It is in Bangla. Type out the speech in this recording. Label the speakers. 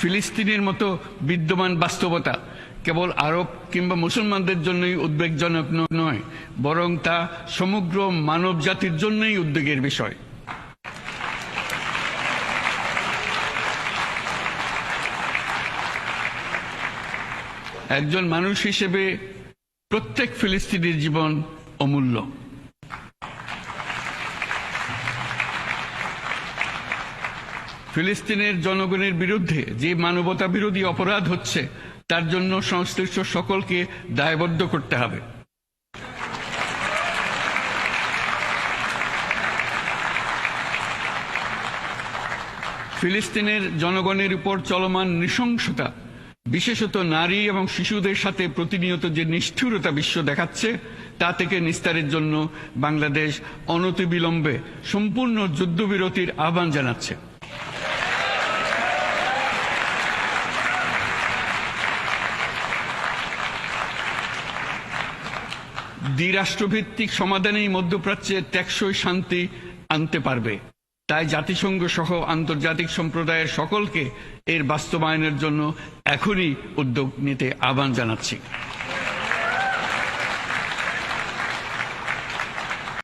Speaker 1: ফিলিস্তিনের মতো বিদ্যমান বাস্তবতা কেবল আরব কিংবা মুসলমানদের জন্যই উদ্বেগজনক নয়, বরং তা সমগ্র মানব জাতির জন্যই উদ্বেগের বিষয়। একজন মানুষ হিসেবে প্রত্যেক ফিলিস্তিনির জীবন অমূল্য। ফিলিস্তিনের জনগণের বিরুদ্ধে যে মানবতা বিরোধী অপরাধ হচ্ছে তার জন্য সংশ্লিষ্ট সকলকে দায়বদ্ধ করতে হবে। ফিলিস্তিনের জনগণের উপর চলমান নৃশংসতা, বিশেষত নারী এবং শিশুদের সাথে প্রতিনিয়ত যে নিষ্ঠুরতা বিশ্ব দেখাচ্ছে, তা থেকে নিস্তারের জন্য বাংলাদেশ অনতিবিলম্বে সম্পূর্ণ যুদ্ধবিরতির আহ্বান জানাচ্ছে। দ্বিরাষ্ট্রভিত্তিক সমাধানেই মধ্যপ্রাচ্যে টেকসই শান্তি আনতে পারবে। তাই জাতিসংঘ সহ আন্তর্জাতিক সম্প্রদায়ের সকলকে এর বাস্তবায়নের জন্য এখনই উদ্যোগ নিতে আহ্বান জানাচ্ছি।